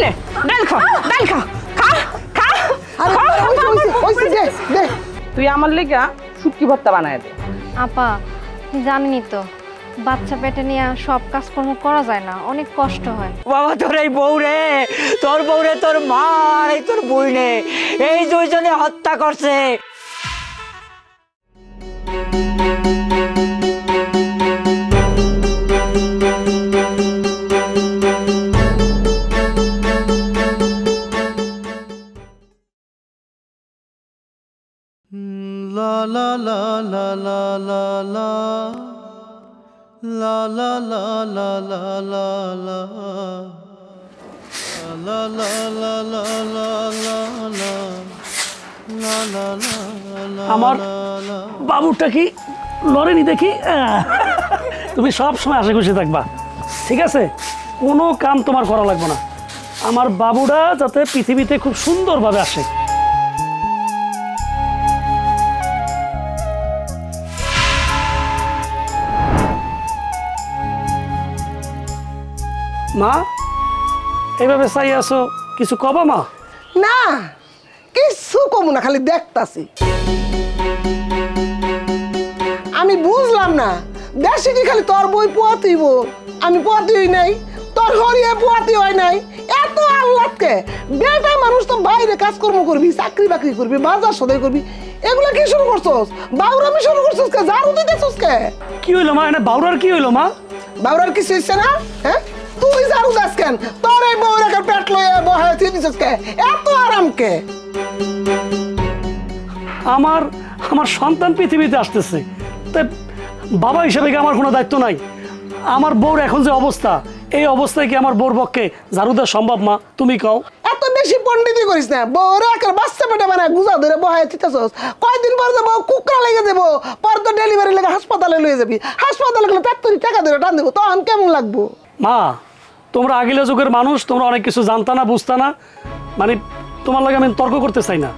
নে ডাল খা ডাল খা খা খা তুই আমার লেগা শুটকি ভর্তা বানায় দে আপা জানেনই তো বাচ্চা পেটে নিয়ে সব কাজকর্ম করা যায় না, অনেক কষ্ট হয়। বাবা তোর এই বউ রে তোর মা আর এই তোর বই নে এই দুইজনে হত্যা করছে। La la la la la la la la la la la la la la la la la la la আমার বাবুটা কি লড়েনি দেখি। তুমি সব সময় আশা খুশি থাকবা, ঠিক আছে? কোনো কাম তোমার করা লাগবে না। আমার বাবুটা যাতে পৃথিবীতে খুব সুন্দরভাবে আসে। মা এইভাবে চাই আছো, কিছু কবা মা? না কিছু কমু না, খালি দেখতাছি। আমি বুঝলাম না দেশে কি খালি তোর বই পোয়াতিব, আমি পোয়াতি হই নাই, তোর হরিয়ে পোয়াতি হয় নাই। এত আল্লাহকে বেটা মানুষ তো বাইরে কাজকর্ম করবি, চাকরি বাকরি করবি, বাজার সদাই করবি, এগুলা কি শুরু করছস? বাউরামি শুরু করছস কে? ঝাড়ু দিতেছস কে? কি হইলো মা? এনে বাউরার কি হইলো মা? বাউরার কিছু হইছে না? হ্যাঁ তুই ঝাড়ু দাস কেন? তোর এই বউরাকে পেট লয়ে বহায় দিতেছস কে? এত আরাম কে? আমার আমার সন্তান পৃথিবীতে আসতেছে, তাই বাবা হিসেবে কি আমার কোনো দায়িত্ব নাই? আমার বউর এখন যে অবস্থা, এই অবস্থায় কি আমার বউর পক্ষে ঝাড়ু দেওয়া সম্ভব মা? তুমি কও। এত বেশি পণ্ডিতি করিস না, বউরা একটা বাচ্চা পেটে বানায় গুজা ধরে বহায় দিতেছস। কয়দিন পর যাবো কুকরা লেগে দেবো, পর তো ডেলিভারি লেগে হাসপাতালে লয়ে যাবি, হাসপাতালে গেলে তাড়াতাড়ি টাকা ধরে টান দেবো, তখন কেমন লাগবো? মা তোমরা আগিলা যুগের মানুষ, তোমরা অনেক কিছু জানতা না, বুঝতা না। মানে তোমার লাগে আমি তর্ক করতে চাই না।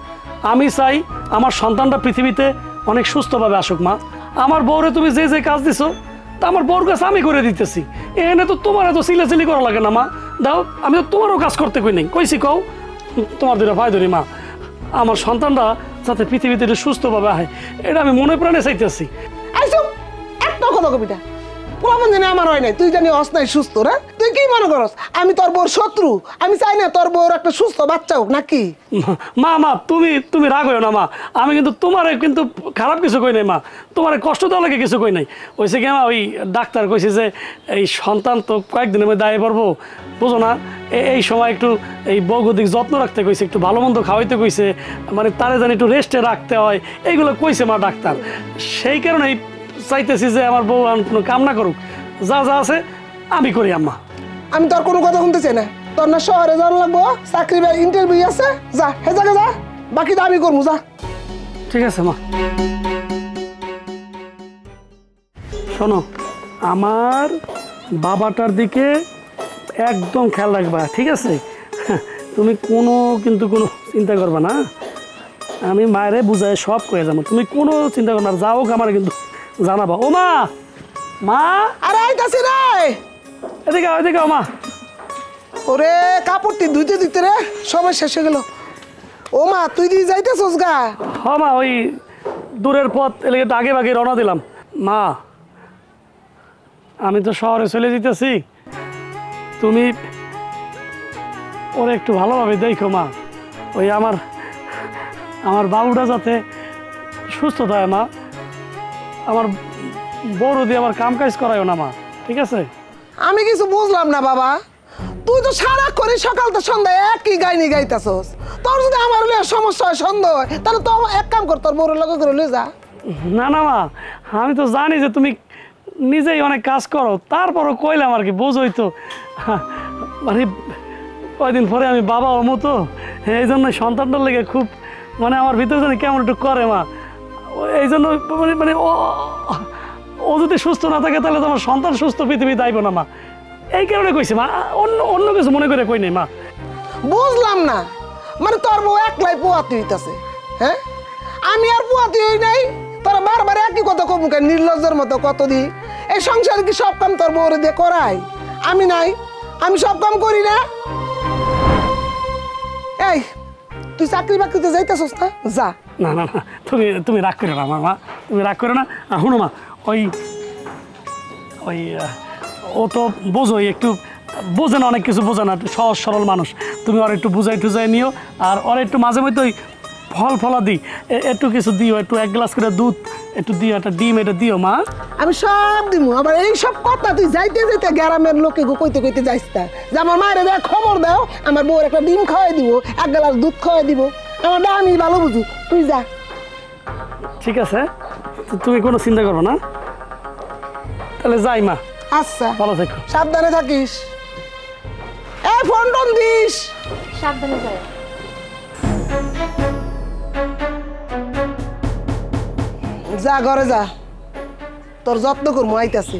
আমি চাই আমার সন্তানটা পৃথিবীতে অনেক সুস্থভাবে আসুক। মা আমার বউরে তুমি যে যে কাজ দিছো তা আমার বউর কাছে আমি করে দিতেছি, এনে তো তোমার এত চিলাচিলি করা লাগে না। মা দাও, আমি তো তোমারও কাজ করতে কই নাই, কইছি কও। তোমার দুটো ভাই ধরি মা, আমার সন্তানরা যাতে পৃথিবীতে সুস্থভাবে আহে এটা আমি মনে প্রাণে চাইতেছি। আইসো একটা কথা কবিতা পুরামান জানি আমার হয় নাই, তুই জানি অস নাই সুস্থ রে। তুই কি মনে করস আমি তোর বউর শত্রু? আমি চাই না তোর বউর একটা সুস্থ বাচ্চা হোক নাকি? মা মা তুমি রাগ হইও না মা, আমি কিন্তু তোমারে কিন্তু খারাপ কিছু কই নাই মা, তোমার কষ্ট দেওয়া লাগে কিছু কই নাই। ওইসে কি মা, ওই ডাক্তার কইছে যে এই সন্তান তো কয়েকদিনের মধ্যে দায়ে পড়বো, বুঝো না? এই সময় একটু এই বৌগদিক যত্ন রাখতে কইছে, একটু ভালো মন্দ খাওয়াইতে কইছে, মানে তারে জানি একটু রেস্টে রাখতে হয়, এইগুলো কইছে মা ডাক্তার। সেই কারণেই চাইতেছি যে আমার বউ কোনো কাম না করুক, যা যা আছে আমি করি। আম্মা আমি তোর কোনো কথা শুনতে চাই না, তোর না শহরে যাওয়া লাগবো, চাকরি বা ইন্টারভিউ আছে, যা হে জায়গা যা, বাকিটা আমি করবো, যা। ঠিক আছে মা। শোনো, আমার বাবাটার দিকে একদম খেয়াল রাখবা, ঠিক আছে? তুমি কিন্তু কোনো চিন্তা করবা না, আমি মায়েরে বুঝায় সব করে যাবো, তুমি কোনো চিন্তা করো না। যাও আমার কিন্তু জানাবা। ও মা, মা আরে আইতাছি রে, এদিকে মা। ওরে কাপড়টি ধুইতে দিতে রে সময় শেষ হয়ে গেল। ও মা তুই দিয়ে যাইতেছস গা? হ মা, ওই দূরের পথ এলাকা একটু আগে ভাগে রওনা দিলাম। মা আমি তো শহরে চলে যেতেছি, তুমি ওরা একটু ভালোভাবে দেখো মা। ওই আমার বাবুটা যাতে সুস্থ থাকে মা, আমার বড় দিয়ে আমার কাম কাজ করায়ও না মা, ঠিক আছে? আমি কিছু বুঝলাম না বাবা, তুই তো সারা করে সকাল তো সন্ধ্যা একই গাইনি গাইতেছস। তোর যদি আমার সমস্যা হয় সন্দেহ হয়, তাহলে তো এক কাম কর, তোর বড় লগে করে লয়ে যা। না না মা, আমি তো জানি যে তুমি নিজেই অনেক কাজ করো, তারপরও কইলাম আর কি, বোঝই তো। মানে কয়দিন পরে আমি বাবা হমো তো, এই জন্য সন্তানটার লেগে খুব মানে আমার ভিতরে জানি কেমন একটু করে মা। এই জন্য মানে ও যদি সুস্থ না থাকে তাহলে তো আমার সন্তান সুস্থ পৃথিবীতে আইব না মা, এই কারণে কইছি মা, অন্য কিছু মনে করে কই নাই মা। বুঝলাম না, মানে তোর বউ একলাই পোয়াতি হইতাছে, হ্যাঁ? আমি আর পোয়াতি হই নাই, তোরা বারবার একই কথা কমু কেন নির্লজ্জের মতো কতদিন? এই সংসারে কি সব কাম তোর বউরে দিয়ে করাই? আমি নাই, আমি সব কাম করি না। এই তুই চাকরি বাকরিতে যাইতেছস না যা। না না না তুমি তুমি রাগ করো না আমার মা, তুমি রাগ করো না। আর শোনো মা, ওই ওই ও তো বোঝোই, একটু বোঝে না, অনেক কিছু বোঝে না, একটু সহজ সরল মানুষ। তুমি ওর একটু বুঝাই টুজাই নিও, আর ওর একটু মাঝে মধ্যে ওই ফল ফলা দিই, একটু কিছু দিও, একটু 1 গ্লাস করে দুধ একটু দিও, একটা ডিম এটা দিও মা। আমি সব দিব, আবার এই সব কথা তুই যাইতে যাইতে গ্রামের লোকে কইতে কইতে যাইস না যে আমার মায়ের দেখ খবর দাও, আমার বউর একটা ডিম খাওয়াই দিব, 1 গ্লাস দুধ খাওয়াই দিব। আমার আমি ভালো বুঝি, তুই যা। ঠিক আছে, তুমি কোনো চিন্তা করো না, তাহলে যাই মা। আচ্ছা ভালো থেকো। সাবধানে থাকিস, এই ফোন টোন দিস। সাবধানে যাও। যা ঘরে যা, তোর যত্ন করবো, আইতাছি।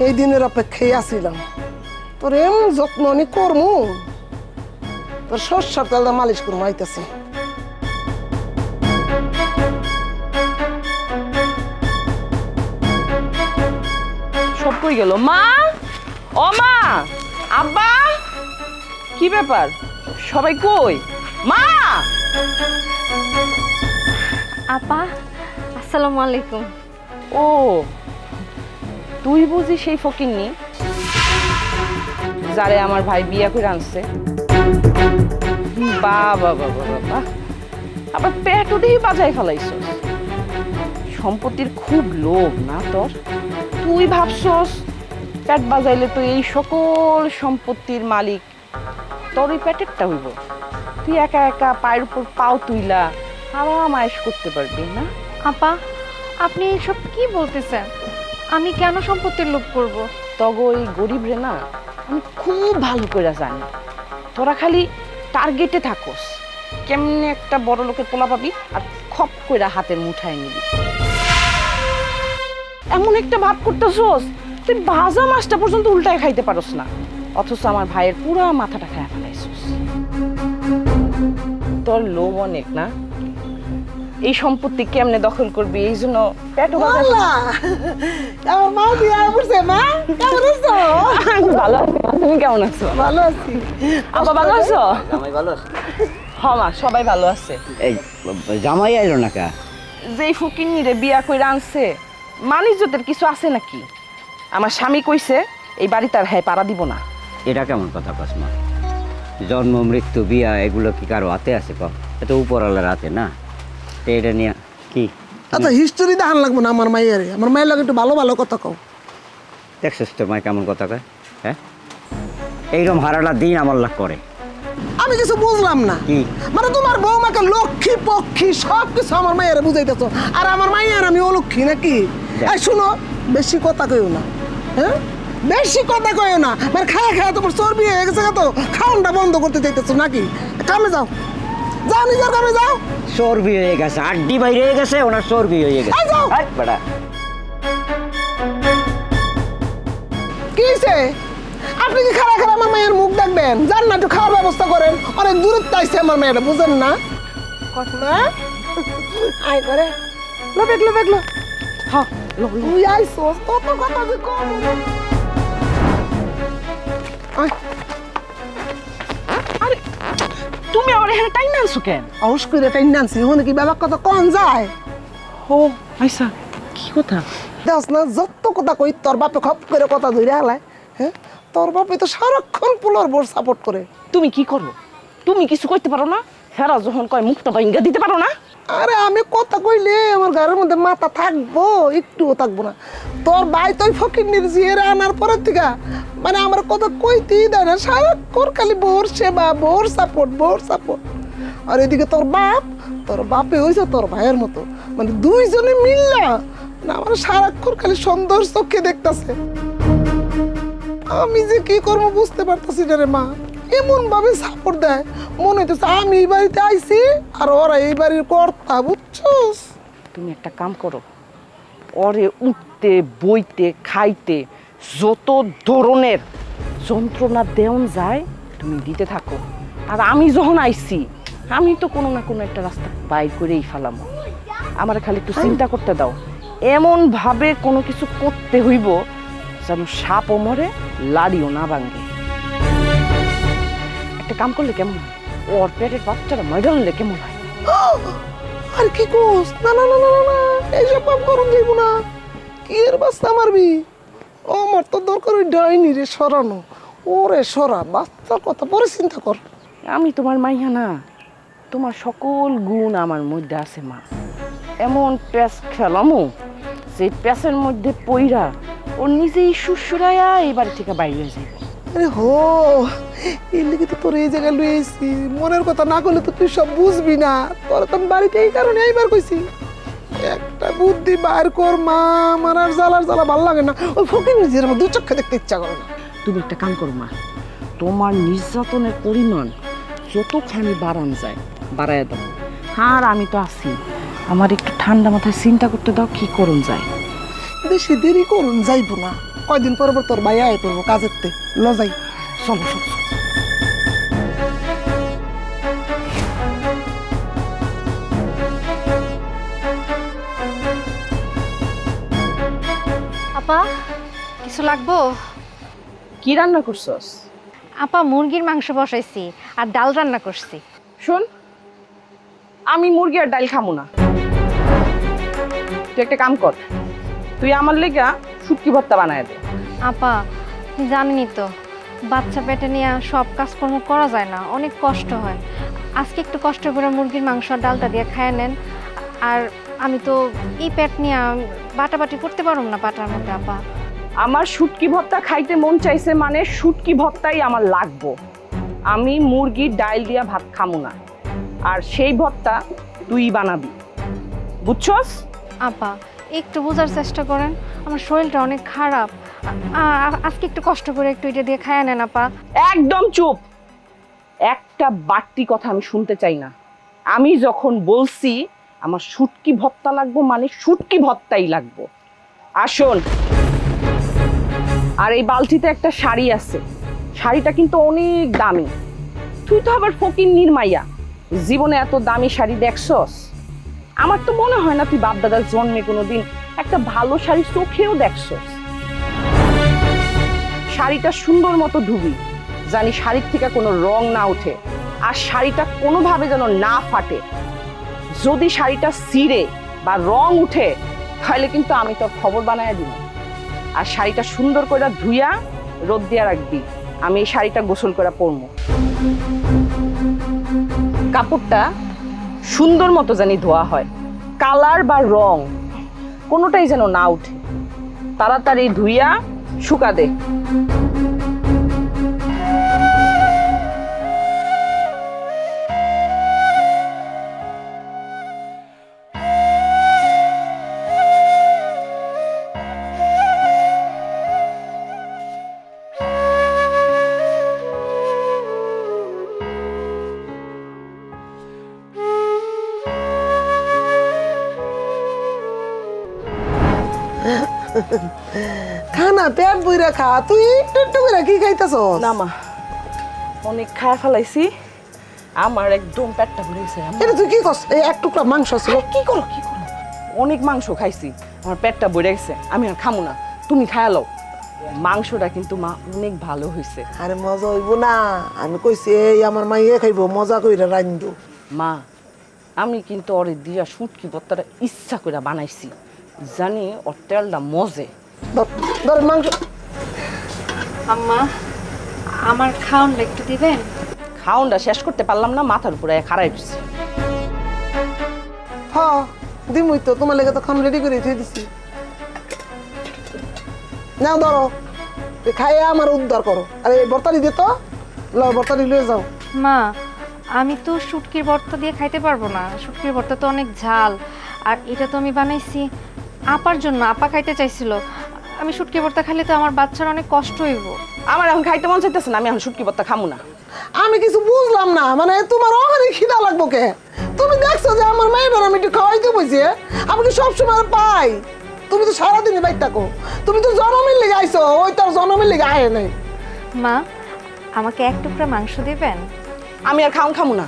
এই দিনের অপেক্ষায় আসিলাম, তোর এমন যত্ন আমি করবো, তোর সর্ষার তেলটা মালিশ করবো, আইতাছি। সব কই গেল? মা, ও মা, আব্বা, কি ব্যাপার? সবাই কই? মা! আপা, আসসালামু আলাইকুম। ও, তুই বুঝি সেই ফকিন্নি যারে আমার ভাই বিয়া করে আনছে? বাবা বাবা বাবা, আবার পেটও দিয়ে বাজায় ফেলাইছস। সম্পত্তির খুব লোভ না তোর? তুই ভাবছস পেট বাজাইলে তো এই সকল সম্পত্তির মালিক তোর ওই পেটেরটা হইব? তুই একা একা পায়ের উপর পাও তুইলা আরাম আয়েশ করতে পারবি না? আপা, আপনি এইসব কি বলতেছেন? আমি কেন সম্পত্তির লোভ করব? তগো এই গরিব রে না আমি খুব ভালো করে জানি। তোরা খালি টার্গেটে থাকস, কেমনে একটা বড় লোকের পোলা পাবি আর খপ করে হাতের মুঠায় নিবি। এমন একটা ভাব করতেছস তুই ভাজা মাছটা পর্যন্ত উল্টায় খাইতে পারস না, অথচ আমার ভাইয়ের পুরা মাথাটা খায়া ফেলাইছস। তোর লোভ অনেক না? এই সম্পত্তি কেমনে দখল করবি এই জন্য পেটও বাজার। আমার মা বিয়া করছে। মা কেমন আছো? ভালো আছি, তুমি কেমন আছো? ভালো আছি। আব্বা ভালো আছো? জামাই ভালো আছে? হ্যাঁ মা, সবাই ভালো আছে। এই জামাই আইলো না কা? যেই ফকিন্নিরে বিয়া কইরা আনছে মানিজ্যতের কিছু আছে নাকি? আমার স্বামী কইছে এই বাড়ি তার হ্যাঁ পাড়া দিব না। এটা কেমন কথা কস মা? জন্ম মৃত্যু বিয়া এগুলো কি কারো হাতে আছে? ক, এটা উপরওয়ালার হাতে না। তো এটা নিয়ে কি? আচ্ছা হিস্টোরি দেখান লাগবো না আমার মাইয়ারে? আমার মায়ের লাগে একটু ভালো ভালো কথা কও। দেখছিস তোর মায় কেমন কথা কয়? হ্যাঁ, এইরকম হারাটা দিন আমার লাগ করে। আমি কিছু বুঝলাম না। কি? মানে তোমার বৌমাকে লক্ষ্মী পক্ষী সব কিছু আমার মায়ের বুঝাইতেছ, আর আমার মাইয়ার আমি অলক্ষ্মী নাকি? এই শুনো, বেশি কথা কইও না। হ্যাঁ, বেশি কথা কইও না। মানে খায়া খায়া তোমার চর্বি হয়ে গেছে, তো খাওয়ানটা বন্ধ করতে চাইতেছো নাকি? কামে যাও, যাও নিজের কামে যাও। চর্বি হয়ে গেছে, আড্ডি বাইরে হয়ে গেছে, ওনার চর্বি হয়ে গেছে। এই যাও। বেটা কি হয়েছে? আপনি কি খারা খারা আমার মায়ের মুখ দেখবেন? যান না, একটু খাওয়ার ব্যবস্থা করেন। অনেক দূরত্ব আইছে আমার মেয়েটা, বুঝেন না? হ্যাঁ? আয় করে লো দেখলো দেখলো। হ্যাঁ তুই আইসোস, কত কথা তুই কম। আরে তুমি আমার এখানে টাইম আনছো কেন? আউস করে টাইম আনছি, ওখানে কি ব্যাপার কথা কন যায়? ও আইসা, কি কথা? দেখ না, যত কথা কই তোর বাপে খপ করে কথা ধরে হালায়। হ্যাঁ, তোর বাপে তো সারাক্ষণ পোলার বোর সাপোর্ট করে। তুমি কি করো? তুমি কিছু কইতে পারো না? হেরা যখন কয় মুখটা ভাঙ্গা দিতে পারো না? আরে আমি কথা কইলে আমার ঘরের মধ্যে মাথা থাকবো? একটুও থাকবো না। তোর ভাই তুই ফকির জিয়েরা আনার পরের থেকে মানে আমার কথা কইতেই দেয় না, সারাক্ষণ খালি বোর সেবা, বোর সাপোর্ট, বোর সাপোর্ট। আর এদিকে তোর বাপে হয়েছে তোর ভাইয়ের মতো, মানে দুইজনে মিললা না আমার সারাক্ষণ খালি সুন্দর চোখে দেখতেছে। আমি যে কি করবো বুঝতে পারতেছি না রে মা। এমন ভাবে সাপোর্ট দেয়, মনে হইতেছে আমি এই বাড়িতে আইছি আর ওরা এই বাড়ির কর্তা, বুঝছস? তুমি একটা কাম করো, ওরে উঠতে বইতে খাইতে যত ধরনের যন্ত্রণা দেওন যায় তুমি দিতে থাকো। আর আমি যখন আইছি আমি তো কোনো না কোনো একটা রাস্তা বাইর করেই ফেলাম। আমার খালি একটু চিন্তা করতে দাও, এমন ভাবে কোনো কিছু করতে হইব যেন সাপও মরে লাড়িও না ভাঙে। একটা কাম করলে কেমন হয়, ওর পেটের বাচ্চারা মরে হলে কেমন হয়? আর কি কোস? না না না না না, এইসব কাম করুন যাইব না। কি এর বাচ্চা মারবি? ও আমার তো দরকার ওই ডাইনি রে সরানো। ওরে সরা, বাচ্চার কথা পরে চিন্তা কর। আমি তোমার মাইয়া না, তোমার সকল গুণ আমার মধ্যে আছে মা। এমন প্যাঁচ খেলামো যে প্যাঁচের মধ্যে পইরা ও নিজেই সুসুরাইয়া এই বাড়ি থেকে বাইরে যাইব। আরে হো, এর লিগে তো তোর এই জায়গায় লুয়েছি। মনের কথা না করলে তো তুই সব বুঝবি না। তোর তো আমি বাড়িতে এই কারণে এইবার কইছি, একটা বুদ্ধি বার কর মা। আমার আর জ্বালা ভাল লাগে না। ওই ফকির নিজের আমার দু চক্ষে দেখতে ইচ্ছা করে না। তুমি একটা কাম করো মা, তোমার নির্যাতনের পরিমাণ যতখানি বাড়ান যায় বাড়াইয়া দাও। আর আমি তো আছি, আমার একটু ঠান্ডা মাথায় চিন্তা করতে দাও কি করুন যায়। বেশি দেরি করুন যাইব না, কয়দিন পর পর তোর ভাই আয় পড়বো কাজের তে। লজাই চলো চলো। আপা কিছু লাগবো? কি রান্না করছস? আপা মুরগির মাংস বসাইছি আর ডাল রান্না করছি। শোন, আমি মুরগি আর ডাল খামো না। তুই একটা কাম কর, তুই আমার লেগা শুটকি ভর্তা বানায় দে। আপা জানেনই তো বাচ্চা পেটে নিয়ে সব কাজকর্ম করা যায় না, অনেক কষ্ট হয়। আজকে একটু কষ্ট করে মুরগির মাংস আর ডালটা দিয়ে খায় নেন। আর আমি তো এই পেট নিয়ে বাটাবাটি করতে পারব না পাটার মধ্যে। আপা আমার শুটকি ভর্তা খাইতে মন চাইছে মানে শুটকি ভর্তাই আমার লাগবো। আমি মুরগির ডাল দিয়া ভাত খামো না, আর সেই ভর্তা তুই বানাবি, বুঝছস? আপা একটু বোঝার চেষ্টা করেন, আমার শরীরটা অনেক খারাপ। আজকে একটু কষ্ট করে একটু এটা দিয়ে খায় নেন আপা। একদম চুপ, একটা বাড়তি কথা আমি শুনতে চাই না। আমি যখন বলছি আমার শুটকি ভর্তা লাগবো মানে শুটকি ভর্তাই লাগবো। আসুন, আর এই বালতিতে একটা শাড়ি আছে, শাড়িটা কিন্তু অনেক দামি। তুই তো আবার ফকির নির্মাইয়া, জীবনে এত দামি শাড়ি দেখছস? আমার তো মনে হয় না তুই বাপ দাদার জন্মে কোনোদিন একটা ভালো শাড়ি চোখেও দেখছস। শাড়িটা সুন্দর মতো ধুবি, জানি শাড়ির থেকে কোনো রং না ওঠে, আর শাড়িটা কোনোভাবে যেন না ফাটে। যদি শাড়িটা ছিঁড়ে বা রং উঠে তাহলে কিন্তু আমি তোর খবর বানায় দিব। আর শাড়িটা সুন্দর করে ধুইয়া রোদ দিয়া রাখবি, আমি এই শাড়িটা গোসল করে পরবো। কাপড়টা সুন্দর মতো জানি ধোয়া হয়, কালার বা রং কোনোটাই যেন না উঠে। তাড়াতাড়ি ধুইয়া শুকা দে। খানা পেট বইরা খা, তুই একটু একটু করে কি খাইতেছ? না মা, অনেক খায় ফেলাইছি, আমার একদম পেটটা ভরে গেছে। এটা তুই কি করছ? এই এক টুকরা মাংস ছিল। কি করো কি করো, অনেক মাংস খাইছি, আমার পেটটা ভরে গেছে, আমি আর খামো না, তুমি খায়া লও। মাংসটা কিন্তু মা অনেক ভালো হয়েছে। আরে মজা হইব না, আমি কইছি এই আমার মাইয়ে খাইব, মজা কইরা রাইন্দু। মা, আমি কিন্তু ওরে দিয়া শুটকি ভর্তাটা ইচ্ছা করে বানাইছি, জানি ওর তেলটা মজে। ধর মাংস। আম্মা আমার খাওয়ানটা একটু দিবেন? খাওনটা শেষ করতে পারলাম না, মাথার উপরে খারাই দিচ্ছি। হ্যাঁ দিমুই তো, তোমার লেগে তো খান রেডি করে থুই দিছি। নাও ধরো, খাইয়া আমার উদ্ধার করো। আরে বর্তারি দে তো, লও বর্তারি লয়ে যাও। মা আমি তো শুটকির ভর্তা দিয়ে খাইতে পারবো না, শুটকির ভর্তা তো অনেক ঝাল। আর এটা তো আমি বানাইছি আপার জন্য, আপা খাইতে চাইছিল। আমি শুটকি ভর্তা খাইলে তো আমার বাচ্চার অনেক কষ্ট হইব। আমার এখন খাইতে মন চাইতেছে না, আমি এখন শুটকি ভর্তা খামু না। আমি কিছু বুঝলাম না, মানে তোমার ওখানে খিদা লাগবো কে? তুমি দেখছো যে আমার মেয়েটার আমি একটু খাওয়াইতে বসে, আমি কি সবসময় পাই? তুমি তো সারাদিনই বাইর থাকো, তুমি তো জনমের লেগে আইছো, ওই তার জনমের লেগে আয় নাই। মা আমাকে এক টুকরা মাংস দিবেন? আমি আর খাউন খামু না।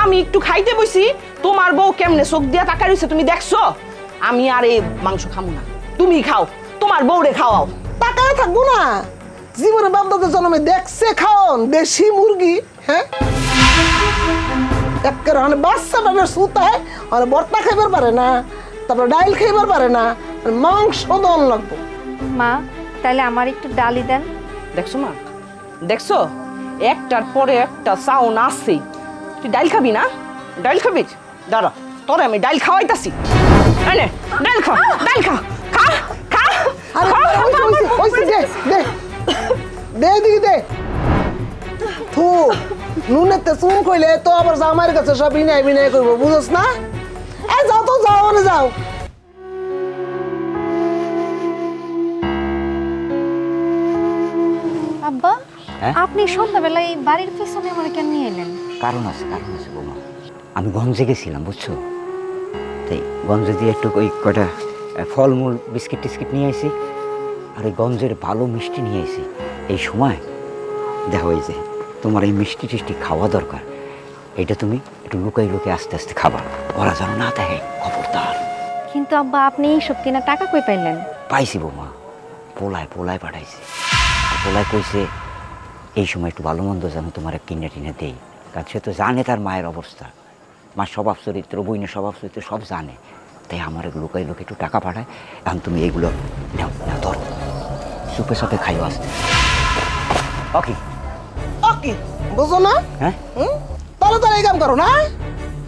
আমি একটু খাইতে বসি, তোমার বউ কেমনে চোখ দিয়া তাকাই রইছে তুমি দেখছো? আমি আর এই মাংস খাবো না, তুমি খাও, তোমার বউরে খাওয়াও। টাকায় থাকবো না? জীবনে বাপদাদা জন্মে দেখছে খাওন দেশি মুরগি? হ্যাঁ, একেবারে মানে বাচ্চা টানের সুতায় আর বর্তা খাইবার পারে না, তারপর ডাইল খাইবার পারে না, আর মাংস দন লাগবো। মা তাহলে আমার একটু ডালি দেন। দেখছো মা, দেখছো একটার পরে একটা সাউন্ড আসছেই। তুই ডাইল খাবি না? ডাইল খাবি? দাঁড়া, তোরে আমি ডাইল খাওয়াইতাছি। এনে ডাইল খা, ডাইল খা, খা খা। আরে ওইছে দে দে দে দিকে দে। থু, নুনেতে চুন কইলে তো আবার জামাইয়ের কাছে সব বিনাই বিনাই করবো, বুঝছ না? এই যাও তো, যাও না যাও। আব্বা হ্যাঁ? আপনি সন্ধ্যাবেলা এই বাড়ির পিছনে আমার কেন নিয়ে এলেন? কারণ আছে বৌমা। আমি গঞ্জে গেছিলাম বুঝছো, তাই গঞ্জে দিয়ে একটু ওই কটা ফলমূল বিস্কিট টিস্কিট নিয়ে আসি, আর ওই গঞ্জের ভালো মিষ্টি নিয়ে আসি। এই সময় দেখো এই যে তোমার এই মিষ্টি টিষ্টি খাওয়া দরকার, এটা তুমি একটু লুকাই লুকাই আস্তে আস্তে খাবার, ওরা যেন না দেখে, খবরদার। কিন্তু আব্বা আপনি এইসব কিনা টাকা কই পাইলেন? পাইছি বৌমা, পোলায় পাঠাইছি। পোলায় কইছে এই সময় একটু ভালো মন্দ যেন তোমার কিনে টিনে দেই, কারণ সে তো জানে তার মায়ের অবস্থা, মার স্বভাব চরিত্র, বইনের স্বভাব চরিত্র সব জানে, তাই আমার লুকাই লোকে একটু টাকা পাঠায়। এখন তুমি এইগুলো নাও, ধরো, সুপে সাপে খাইও আসতে। ওকে ওকে, বুঝো না? হ্যাঁ, তাহলে তাহলে এই কাম করো না।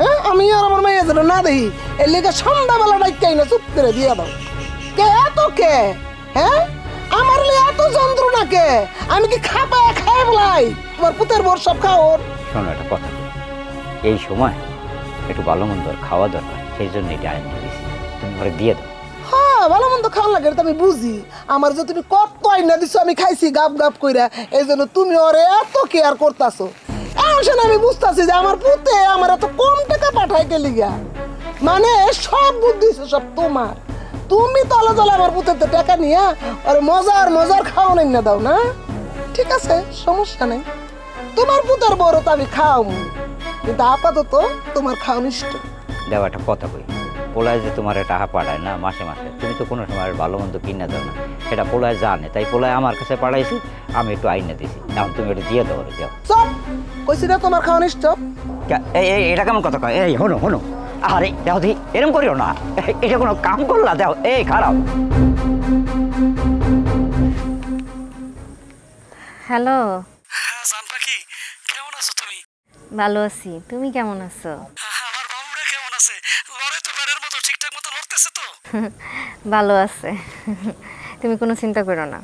হ্যাঁ, আমি আর আমার মেয়ে যেন না দেখি, এর লেগে সন্ধ্যাবেলা ডাইকাই না চুপ করে দিয়ে দাও। কে এত কে? হ্যাঁ, আমার লিয়ে এত যন্ত্রণা কে? আমি কি খাপায় খাই বলাই তোমার পুতের বর সব খাওয়ার? শোনো একটা কথা, এই সময় একটু ভালো মন্দ খাওয়া দরকার, সেই জন্য এটা আইনে দিয়েছি, তুমি ঘরে দিয়ে দাও। হ্যাঁ, ভালো মন্দ খাওয়া লাগে, এটা আমি বুঝি। আমার যে তুমি কত আইনা দিছো, আমি খাইছি গাপ গাপ কইরা, এই জন্য তুমি ওরে এত কেয়ার করতাছো। এখন আমি বুঝতাছি যে আমার পুতে আমার এত কম টাকা পাঠায় কে লিগা, মানে সব বুদ্ধি সব তোমার। তুমি তলে তলে আমার পুতেতে টাকা নিয়ে আর মজার খাওয়া না দাও না। ঠিক আছে, সমস্যা নেই, তোমার পুতের বড় তো আমি খাও, কিন্তু আপাতত তোমার খাওয়া নিষ্ঠ। দেওয়া একটা কথা কই, পোলায় যে তোমার টাকা পাঠায় না মাসে মাসে, তুমি তো কোনো সময় ভালো মন্দ কিনে দাও না, সেটা পোলায় জানে, তাই পোলায় আমার কাছে পাঠাইছি, আমি একটু আইনে দিয়েছি, এখন তুমি এটা দিয়ে দাও। যাও, চপ কইছি না তোমার খাওয়া নিষ্ঠ। এটা কেমন কথা কয়? এই হনো, আরে দেখো দি, এরকম করিও না, এটা কোনো কাম করলা? দেখো এই খারাপ। হ্যালো, হ্যাঁ জানবা কি, কেমন আছো তুমি? ভালো আছি, তুমি কেমন আছো? আমার বাবুরা কেমন আছে? লড়ে তো পেটের মতো ঠিকঠাক মতো লড়তেছে তো? ভালো আছে, তুমি কোনো চিন্তা করো না,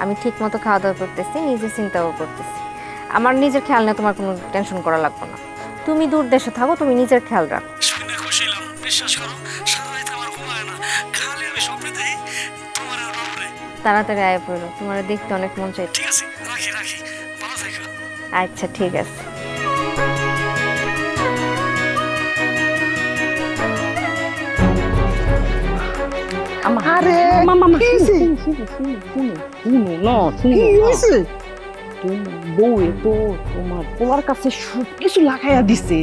আমি ঠিক মতো খাওয়া দাওয়া করতেছি, নিজে চিন্তাও করতেছি। আমার নিজের খেয়াল নিয়ে তোমার কোনো টেনশন করা লাগবে না। তুমি দূর দেশে থাকো, তুমি নিজের খেয়াল রাখো। শুনে খুশিলাম, বিশ্বাস করো সারা রাত আমার ঘুম হয় না, খালি আমি স্বপ্নে দেখি তোমার আর বাবুরে। তাড়াতাড়ি আয় পড়ো, তোমার দেখতে অনেক মন চাই। ঠিক আছে, রাখি, ভালো থেকো। আচ্ছা ঠিক আছে। আরে মামা কি হইছে? কি হইছে? বউয়ে তো তোমার পোলার কাছে সব কিছু লাগাইয়া দিছে।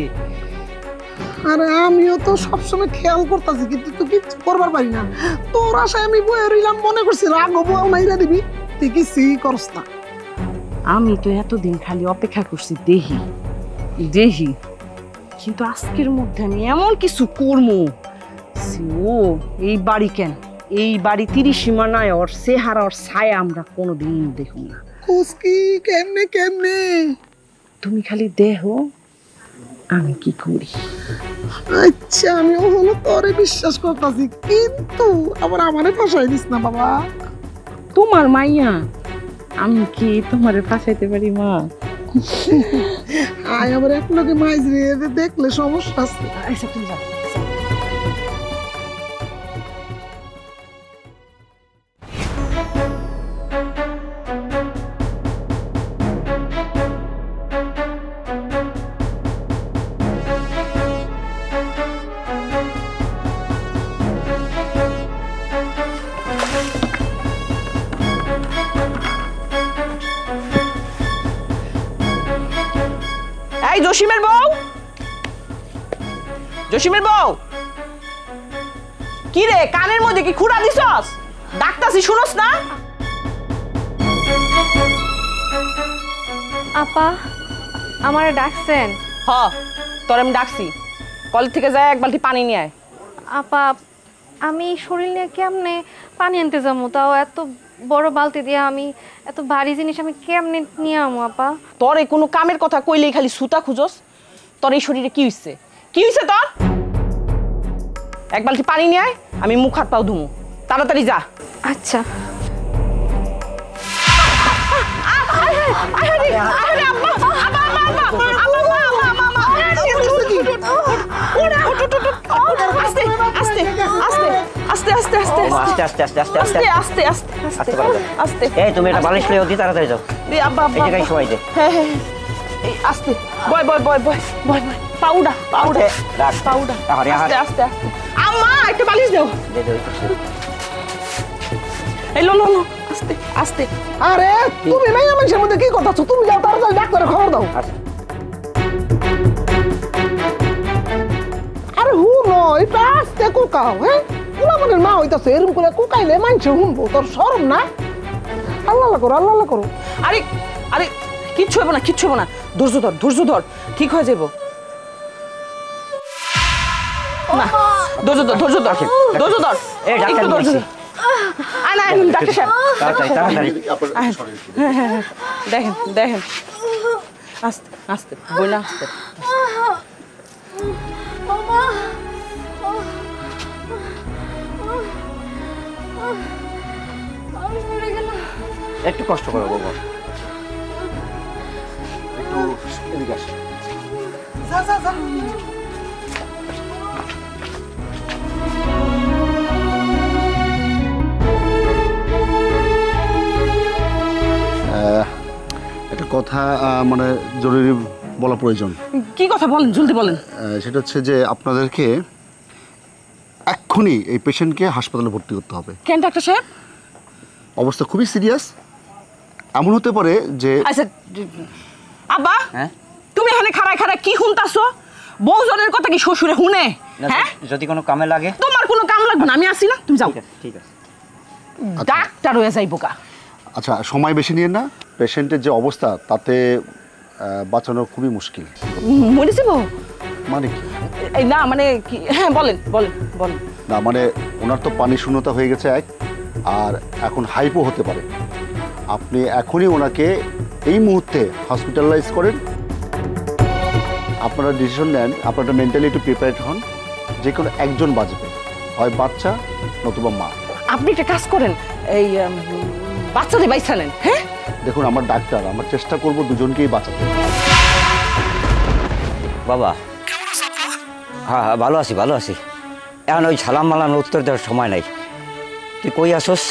আরে আমিও তো সবসময় খেয়াল করতেছি, কিন্তু তো কিছু করবার পারি না। তোর আশায় আমি বয়ে রইলাম, মনে করছি রাগ হবো মাইরা দিবি, তুই কিছুই করস না। আমি তো এতদিন খালি অপেক্ষা করছি দেহি, কিন্তু আজকের মধ্যে আমি এমন কিছু করবো, ও এই বাড়ি কেন, এই বাড়ি 30 সীমানায় ওর চেহারা ওর ছায়া আমরা কোনোদিন দেখুন না। খুশকি কেমনে তুমি খালি দেখো আমি কি করি। আচ্ছা, আমি হলো তোরে বিশ্বাস করতেছি, কিন্তু আবার আমারে ফাঁসাই দিস না বাবা। তোমার মাইয়া, আমি কি তোমারে ফাঁসাইতে পারি মা? আয় আবার এক লগে মাইজ রে দেখলে সমস্যা আছে। আচ্ছা তুমি যাও। এই জসিমের বউ, কি রে কানের মধ্যে কি খুঁড়া দিছস? ডাকতাছি শুনস না? আপা আমারে ডাকছেন? হ তোর আমি ডাকছি, কলেজ থেকে যায় এক বালতি পানি নিয়ে আয়। আপা আমি শরীর নিয়ে কেমনে পানি আনতে যাবো, তাও এত বড় বালতি দিয়ে? আমি এত ভারী জিনিস আমি কেমনে নিয়ে আমো আপা? তোর এই কোনো কামের কথা কইলেই খালি সুতা খুঁজস। তোর এই শরীরে কি হইছে? কি হইছে তোর? এক বালতি পানি নিয়ে আয়, আমি মুখ হাত পাও ধুমু। তাড়াতাড়ি যা। আচ্ছা। আস্তে আস্তে আস্তে আস্তে আস্তে আস্তে আস্তে আস্তে আস্তে আস্তে আস্তে আস্তে। এই তুমি এটা বালিশ লইও দি, তাড়াতাড়ি যাও। এই জায়গায় শোয়াই দে। হ্যাঁ হ্যাঁ এই আস্তে বয় বয় বয় বয় বয় বয় পাউডা পাউডা রাখ। পাউডা আরে আস্তে আস্তে আস্তে। আম্মা একটা বালিশ দাও। দে দে। এই লো লো লো আস্তে আস্তে। আরে তুমি মাইয়া মানুষের মধ্যে কি কথা? তুমি যাও তাড়াতাড়ি ডাক্তারের খবর দাও। আচ্ছা। আরে হুনো এটা আস্তে কোকাও, হ্যাঁ পোলাপানের মা হইতাছে এরকম করে কোকাইলে মানুষে শুনবো, তোর শরম না? আল্লাহ আল্লাহ করো আল্লাহ আল্লাহ করো। আরে আরে কিচ্ছু হবে না কিচ্ছু হবে না, ধৈর্য ধর ঠিক হয়ে যাবো। না ধৈর্য ধর এই ডাক্তার একটু ধৈর্য নিয়েছি। ধর। আয় না ডাক্তার সাহেব তাড়াতাড়ি তাড়াতাড়ি। দেখেন দেখেন আস্তে আস্তে বই না আস্তে। একটু কষ্ট করো বাবা। একটু এদিকে আসো। একটা কথা মানে জরুরি বলা প্রয়োজন। কি কথা বলেন জলদি বলেন। সেটা হচ্ছে যে আপনাদেরকে এক্ষুনি এই পেশেন্টকে হাসপাতালে ভর্তি করতে হবে। কেন ডাক্তার সাহেব? অবস্থা খুবই সিরিয়াস। এমন হতে পারে যে আচ্ছা আব্বা হ্যাঁ তুমি এখানে খাড়ায় কি শুনতাছো? বউজনের কথা কি শ্বশুরে শুনে? না, হ্যাঁ যদি কোনো কামে লাগে। তোমার কোনো কাম লাগবে না, আমি আসি না, তুমি যাও। ঠিক আছে। ডাক্তার হয়ে যাইবো কা। আচ্ছা সময় বেশি নিয়ে না, পেশেন্টের যে অবস্থা তাতে বাঁচানো খুবই মুশকিল। মরেছি বউ? মানে কি? এই না মানে কি, হ্যাঁ বলেন বলেন বলেন। না মানে ওনার তো পানি শূন্যতা হয়ে গেছে এক, আর এখন হাইপো হতে পারে। আপনি এখনই ওনাকে এই মুহূর্তে হসপিটালাইজ করেন। আপনারা ডিসিশন নেন, আপনারা মেন্টালি একটু প্রিপেয়ার্ড হন। যে কোনো একজন বাঁচবে, হয় বাচ্চা নতুবা মা। আপনি একটা কাজ করেন, এই বাচ্চাদের বাইসা নেন। হ্যাঁ দেখুন আমার ডাক্তার, আমার চেষ্টা করব দুজনকেই বাঁচাতে। বাবা হ্যাঁ হ্যাঁ ভালো আছি ভালো আছি। এখন ওই সালাম মালান উত্তর দেওয়ার সময় নাই। তুই কই আসোস?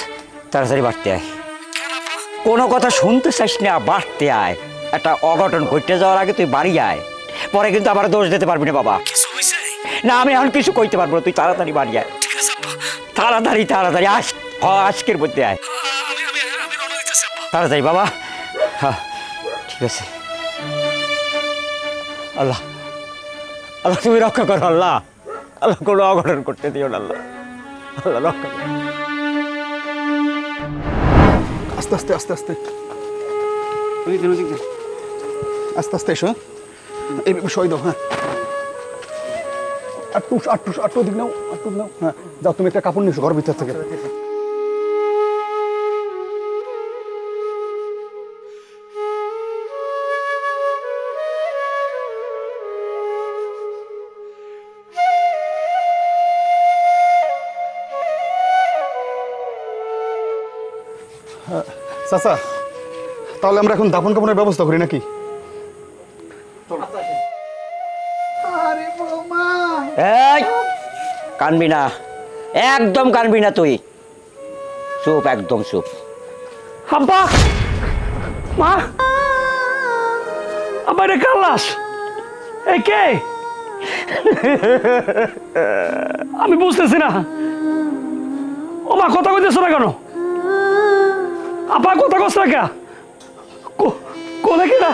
তাড়াতাড়ি বাড়তে আয়। কোনো কথা শুনতে চাইস না, বাড়তে আয়। একটা অঘটন ঘটতে যাওয়ার আগে তুই বাড়ি আয়, পরে কিন্তু আবার দোষ দিতে পারবি না বাবা। না আমি এখন কিছু কইতে পারবো না, তুই তাড়াতাড়ি বাড়ি আয়। তাড়াতাড়ি তাড়াতাড়ি আস, আজকের মধ্যে আয় তাড়াতাড়ি বাবা। হ্যাঁ ঠিক আছে। আল্লাহ আল্লাহ তুমি রক্ষা করো আল্লাহ। আল্লাহ কোনো অঘটন করতে দিও না আল্লাহ। আল্লাহ রক্ষা করো। আস্তে আস্তে আস্তে আস্তে আস্তে আস্তে এসো। এই সই দাও। হ্যাঁ আটটু আটটু আটটু দিক নাও, আটটু নাও। হ্যাঁ যাও, তুমি একটা কাপড় নিয়েছো ঘর ভিতর থেকে। চাচা তাহলে আমরা এখন দাফন কাপনের ব্যবস্থা করি নাকি? এই কানবি না, একদম কানবি না তুই। চুপ, একদম চুপ। আব্বা মা আব্বা এটা কার লাশ? এই কে? আমি বুঝতেছি না। ও মা কথা কইতেছ না কেন? আপা কথা কস না কে? কোনে কেনা?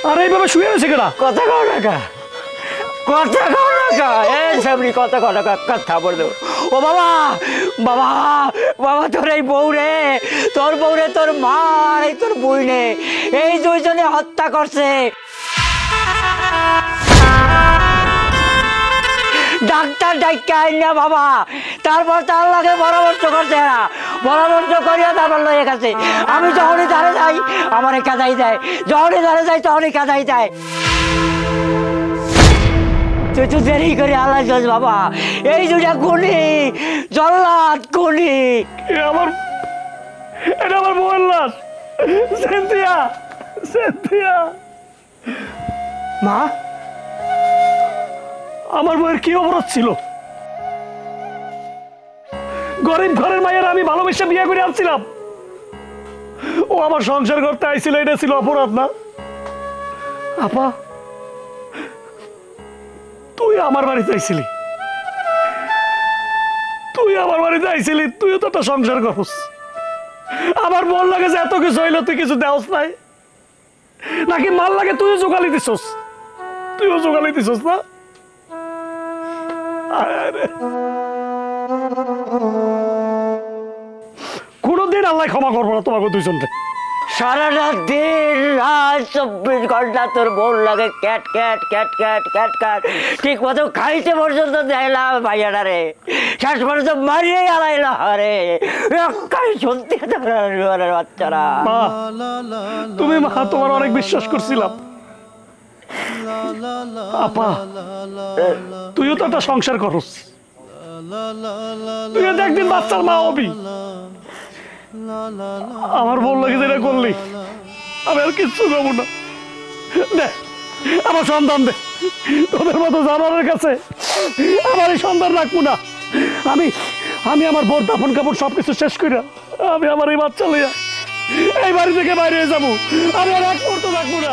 আর এইভাবে শুয়ে রয়েছে কেনা? কথা কও না কা? কথা কথা এই সামনে কথা কথা কথা বলে দেবো। ও বাবা বাবা বাবা, তোর এই বউ রে, তোর বউ রে, তোর মা আর এই তোর বই নে, এই দুইজনে হত্যা করছে। ডাক্তার ডাক্তার আইন না বাবা, তারপর তার লাগে পরামর্শ করছে, না পরামর্শ করিয়া তারপর লয়ে গেছে। আমি যখনই ধারে যাই আমারে কাদাই দেয়, যখনই ধারে যাই তখনই কাদাই দেয়। তুই তো দেরি করে আলাইছস বাবা, এই দুটা খুনি, জল্লাদ খুনি। আমার এটা আমার বউয়ের লাশ, সেন্থিয়া, সেন্থিয়া। মা, আমার বউয়ের কি অপরাধ ছিল? গরিব ঘরের মায়ের আমি ভালোবেসে বিয়ে করে আনছিলাম, ও আমার সংসার করতে আইছিল, এটা ছিল অপরাধ না? আপা, তুই আমার বাড়িতে আইছিলি, তুই আমার বাড়িতে আইছিলি, তুইও তো একটা সংসার করস। আমার মন লাগে যে এত কিছু হইলো তুই কিছু দেওস নাই, নাকি মাল লাগে তুইও জোগালি দিছস? তুইও জোগালি দিছস না? কোনদিন আল্লাহ ক্ষমা করবো না তোমাকে দুইজনকে। সারাটা দিন রাত 24 ঘন্টা তোর বোন লাগে cat cat cat cat cat cat, ঠিক মতো খাইতে পর্যন্ত দেয়লাম ভাইয়াটা রে, শেষ পর্যন্ত মারিয়ে আলাইলা রে। সত্যি বাচ্চারা, তুমি মা, তোমার অনেক বিশ্বাস করছিলাম। আপা, তুইও তো একটা সংসার করস, তুইও তো একদিন বাচ্চার মা হবি। আমার বল লাগে যেটা করলি, আমি আর কিচ্ছু করবো না। দে আমার সন্তান দে, তোদের মতো জানোয়ারের কাছে আমার এই সন্তান রাখবো না। আমি আমি আমার বোর দাফন কাপড় সবকিছু শেষ করে আমি আমার এই বাচ্চা লইয়া এই বাড়ি থেকে বাইরে যাবো। আমি আর এক মুহূর্ত রাখবো না।